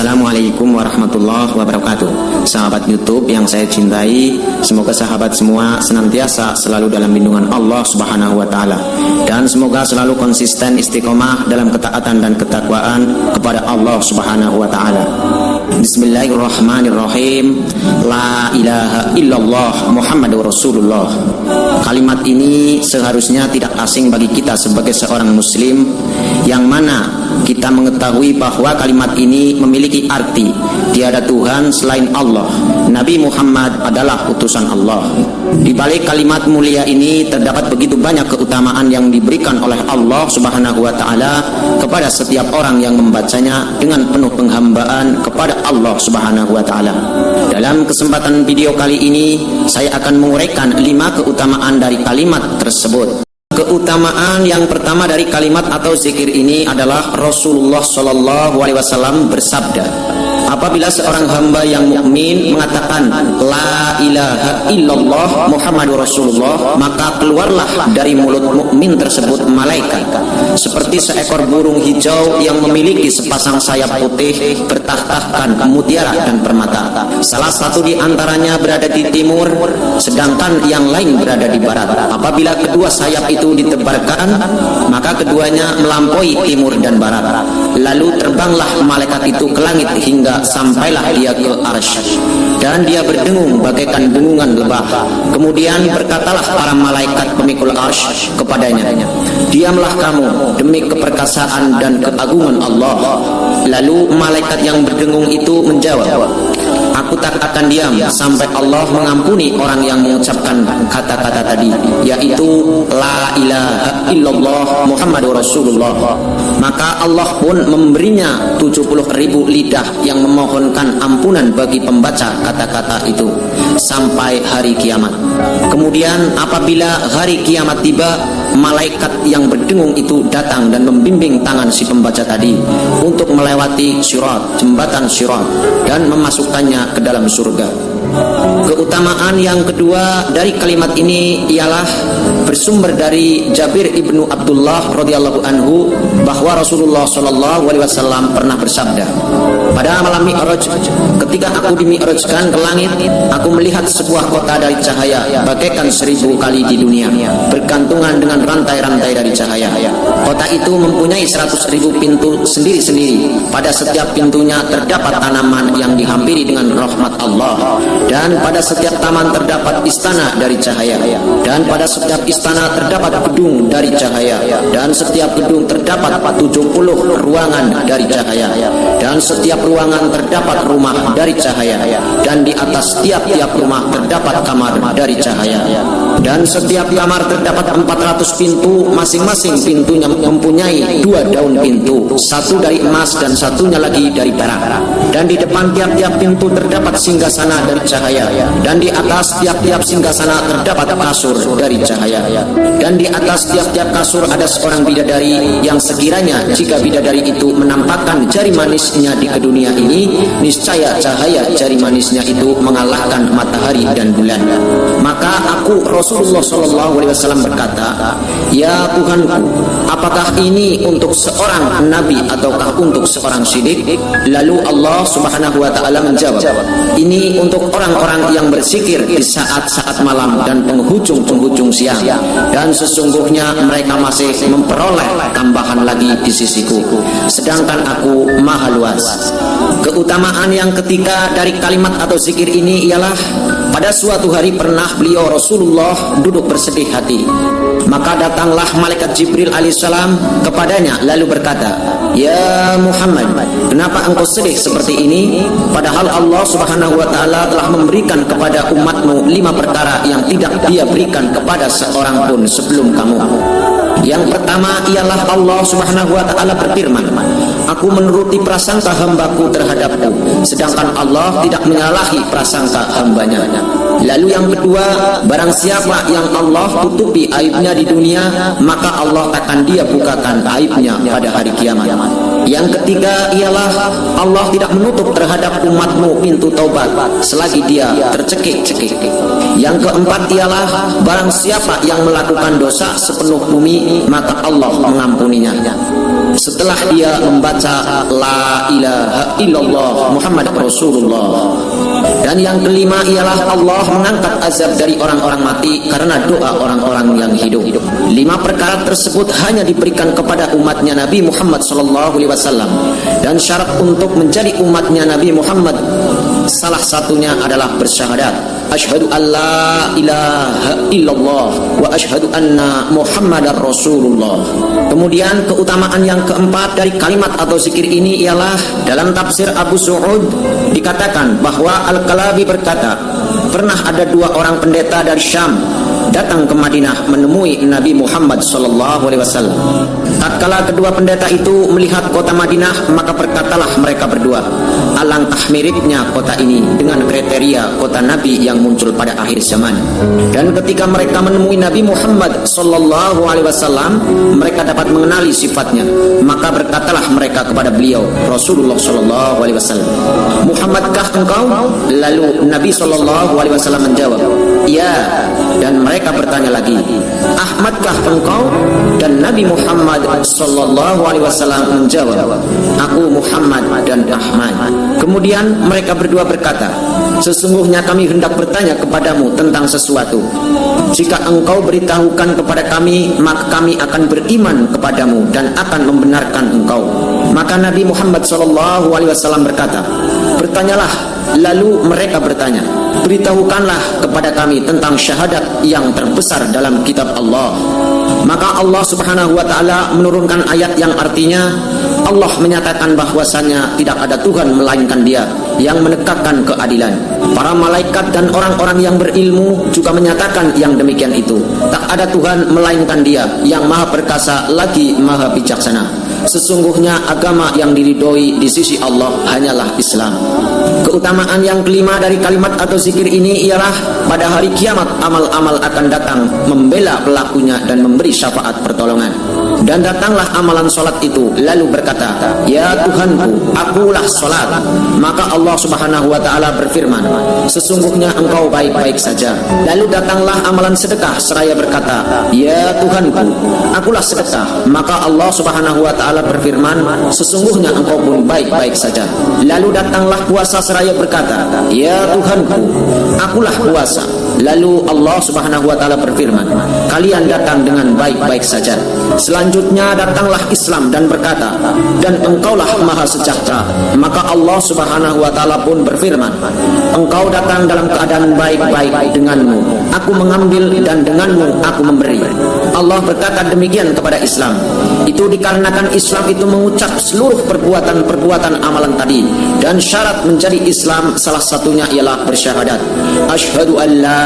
Assalamualaikum warahmatullahi wabarakatuh. Sahabat YouTube yang saya cintai, semoga sahabat semua senantiasa selalu dalam lindungan Allah Subhanahu wa taala, dan semoga selalu konsisten istiqomah dalam ketaatan dan ketakwaan kepada Allah Subhanahu wa taala. Bismillahirrahmanirrahim. La ilaha illallah Muhammadur Rasulullah. Kalimat ini seharusnya tidak asing bagi kita sebagai seorang muslim, yang mana kita mengetahui bahwa kalimat ini memiliki arti tiada Tuhan selain Allah, Nabi Muhammad adalah utusan Allah. Di balik kalimat mulia ini terdapat begitu banyak keutamaan yang diberikan oleh Allah Subhanahu wa taala kepada setiap orang yang membacanya dengan penuh penghambaan kepada Allah Subhanahu wa taala. Dalam kesempatan video kali ini saya akan menguraikan 5 keutamaan dari kalimat tersebut. Keutamaan yang pertama dari kalimat atau zikir ini adalah Rasulullah Shallallahu Alaihi Wasallam bersabda, apabila seorang hamba yang mukmin mengatakan La ilaha illallah Muhammadur Rasulullah, maka keluarlah dari mulut mukmin tersebut malaikat seperti seekor burung hijau yang memiliki sepasang sayap putih bertahtakan mutiara dan permata. Salah satu di antaranya berada di timur, sedangkan yang lain berada di barat. Apabila kedua sayap itu ditebarkan, maka keduanya melampaui timur dan barat. Lalu terbanglah malaikat itu ke langit hingga sampailah dia ke arsy, dan dia berdengung bagaikan dengungan lebah. Kemudian berkatalah para malaikat pemikul arsy kepadanya, diamlah kamu demi keperkasaan dan keagungan Allah. Lalu malaikat yang berdengung itu menjawab, aku tak akan diam sampai Allah mengampuni orang yang mengucapkan kata-kata tadi, yaitu La ilaha illallah Muhammadur Rasulullah. Maka Allah pun memberinya 70.000 lidah yang memohonkan ampunan bagi pembaca kata-kata itu sampai hari kiamat. Kemudian apabila hari kiamat tiba, malaikat yang berdengung itu datang dan membimbing tangan si pembaca tadi untuk melewati sirat, jembatan sirat, dan memasukkannya ke dalam surga. Keutamaan yang kedua dari kalimat ini ialah bersumber dari Jabir ibnu Abdullah radhiyallahu anhu bahwa Rasulullah Shallallahu Alaihi Wasallam pernah bersabda, pada malam Mi'raj, ketika aku dimi'rajkan ke langit, aku melihat sebuah kota dari cahaya bagaikan 1000 kali di dunia, bergantungan dengan rantai-rantai dari cahaya. Kota itu mempunyai 100.000 pintu sendiri-sendiri. Pada setiap pintunya terdapat tanaman yang dihampiri dengan rahmat Allah, dan pada setiap taman terdapat istana dari cahaya, dan pada setiap istana terdapat gedung dari cahaya, dan setiap gedung terdapat 70 ruangan dari cahaya, dan setiap ruangan terdapat rumah dari cahaya, dan di atas tiap-tiap rumah terdapat kamar dari cahaya, dan setiap kamar terdapat 400 pintu, masing-masing pintunya mempunyai 2 daun pintu, satu dari emas dan satunya lagi dari perak, dan di depan tiap-tiap pintu terdapat singgasana dari cahaya, dan di atas tiap-tiap singgasana terdapat kasur dari cahaya, dan di atas tiap-tiap kasur ada seorang bidadari yang sekiranya jika bidadari itu menampakkan jari manisnya di dunia ini, niscaya cahaya jari manisnya itu mengalahkan matahari dan bulan. Maka aku Rasulullah Shallallahu Alaihi Wasallam berkata, ya Tuhanku, apakah ini untuk seorang nabi ataukah untuk seorang syidik? Lalu Allah Subhanahu wa taala menjawab, ini untuk orang-orang yang berzikir di saat-saat malam dan penghujung-penghujung siang, dan sesungguhnya mereka masih memperoleh tambahan lagi di sisiku, sedangkan aku maha luas. Keutamaan yang ketiga dari kalimat atau zikir ini ialah pada suatu hari pernah beliau Rasulullah duduk bersedih hati. Maka datanglah malaikat Jibril alaihissalam kepadanya lalu berkata, ya Muhammad, kenapa engkau sedih seperti ini? Padahal Allah Subhanahu wa taala telah memberikan kepada umatmu 5 perkara yang tidak dia berikan kepada seorang pun sebelum kamu. Yang pertama ialah Allah Subhanahu wa taala berfirman, aku menuruti prasangka hambaku terhadapku, sedangkan Allah tidak menyalahi prasangka hambanya. Lalu yang kedua, barang siapa yang Allah tutupi aibnya di dunia, maka Allah akan dia bukakan aibnya pada hari kiamat. Yang ketiga ialah Allah tidak menutup terhadap umatmu pintu taubat selagi dia tercekik-cekik. Yang keempat ialah barang siapa yang melakukan dosa sepenuh bumi, maka Allah mengampuninya. setelah dia membaca la ilaha illallah Muhammad Rasulullah. Dan yang kelima ialah Allah mengangkat azab dari orang-orang mati karena doa orang-orang yang hidup. 5 perkara tersebut hanya diberikan kepada umatnya Nabi Muhammad SAW. Dan syarat untuk menjadi umatnya Nabi Muhammad salah satunya adalah bersyahadat, asyhadu an la ilaha illallah wa asyhadu anna Muhammadar Rasulullah. Kemudian keutamaan yang keempat dari kalimat atau zikir ini ialah dalam tafsir Abu Su'ud dikatakan bahwa Al-Kalabi berkata, pernah ada 2 orang pendeta dari Syam datang ke Madinah menemui Nabi Muhammad SAW. Tatkala kedua pendeta itu melihat kota Madinah, maka berkatalah mereka berdua, alangkah miripnya kota ini dengan kriteria kota Nabi yang muncul pada akhir zaman. Dan ketika mereka menemui Nabi Muhammad SAW, mereka dapat mengenali sifatnya. Maka berkatalah mereka kepada beliau, Rasulullah SAW, Muhammadkah engkau? Lalu Nabi SAW menjawab, ya. Dan mereka bertanya lagi, Ahmadkah engkau? Dan Nabi Muhammad SAW menjawab, aku Muhammad dan Ahmad. Kemudian mereka berdua berkata, sesungguhnya kami hendak bertanya kepadamu tentang sesuatu. Jika engkau beritahukan kepada kami, maka kami akan beriman kepadamu dan akan membenarkan engkau. Maka Nabi Muhammad SAW berkata, bertanyalah. Lalu mereka bertanya, beritahukanlah kepada kami tentang syahadat yang terbesar dalam kitab Allah. Maka Allah Subhanahu wa ta'ala menurunkan ayat yang artinya Allah menyatakan bahwasanya tidak ada Tuhan melainkan Dia yang menegakkan keadilan. Para malaikat dan orang-orang yang berilmu juga menyatakan yang demikian itu. Tak ada Tuhan melainkan Dia yang maha perkasa lagi maha bijaksana. Sesungguhnya agama yang diridhoi di sisi Allah hanyalah Islam. Keutamaan yang kelima dari kalimat atau zikir ini ialah pada hari kiamat amal-amal akan datang membela pelakunya dan memberi syafaat pertolongan. Dan datanglah amalan solat itu lalu berkata, ya Tuhanku, akulah solat. Maka Allah Subhanahu wa ta'ala berfirman, sesungguhnya engkau baik-baik saja. Lalu datanglah amalan sedekah seraya berkata, ya Tuhanku, akulah sedekah. Maka Allah Subhanahu wa ta'ala berfirman, sesungguhnya engkau pun baik-baik saja. Lalu datanglah puasa seraya berkata, ya Tuhanku, akulah puasa. Lalu Allah Subhanahu wa ta'ala berfirman, kalian datang dengan baik-baik saja. Selanjutnya datanglah Islam dan berkata, dan engkaulah maha sejahtera. Maka Allah Subhanahu wa ta'ala pun berfirman, engkau datang dalam keadaan baik-baik denganmu aku mengambil dan denganmu aku memberi. Allah berkata demikian kepada Islam. Itu dikarenakan Islam itu mengucap seluruh perbuatan-perbuatan amalan tadi. Dan syarat menjadi Islam salah satunya ialah bersyahadat, asyhadu an la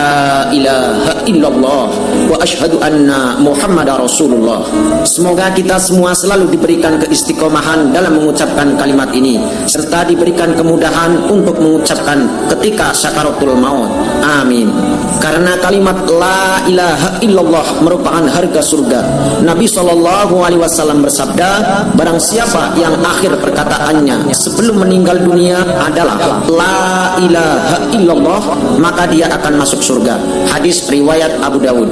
ilaha illallah wa asyhadu anna Muhammadar Rasulullah. Semoga kita semua selalu diberikan keistiqomahan dalam mengucapkan kalimat ini, serta diberikan kemudahan untuk mengucapkan ketika sakaratul maut. Amin. Karena kalimat la ilaha illallah merupakan harga surga. Nabi SAW bersabda, barang siapa yang akhir perkataannya sebelum meninggal dunia adalah la ilaha illallah, maka dia akan masuk surga. Hadis riwayat Abu Dawud.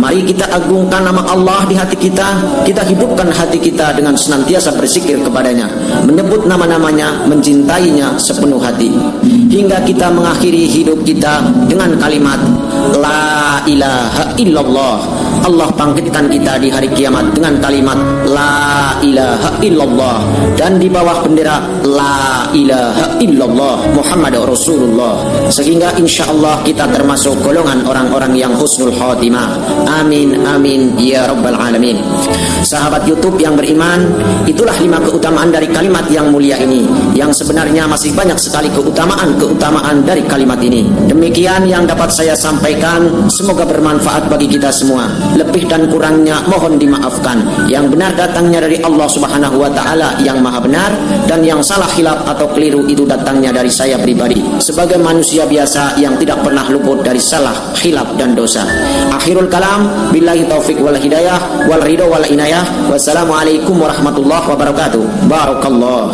Mari kita agungkan nama Allah di hati kita. Kita hidupkan hati kita dengan senantiasa berzikir kepadanya, menyebut nama-namanya, mencintainya sepenuh hati, hingga kita mengakhiri hidup kita dengan kalimat la ilaha illallah. Allah bangkitkan kita di hari kiamat dengan kalimat la ilaha illallah dan di bawah bendera la ilaha illallah Muhammad Rasulullah, sehingga insyaallah kita termasuk golongan orang-orang yang husnul khotimah. Amin amin ya rabbal alamin. Sahabat YouTube yang beriman, itulah 5 keutamaan dari kalimat yang mulia ini, yang sebenarnya masih banyak sekali keutamaan dari kalimat ini. Demikian yang dapat saya sampaikan, semoga bermanfaat bagi kita semua. Lebih dan kurangnya mohon dimaafkan. Yang benar datangnya dari Allah Subhanahu wa ta'ala yang maha benar, dan yang salah khilaf atau keliru itu datangnya dari saya pribadi sebagai manusia biasa yang tidak pernah luput dari salah, khilaf dan dosa. Akhirul kalam, billahi taufik wal hidayah wal ridho wal inayah. Wassalamualaikum warahmatullahi wabarakatuh. Barakallah.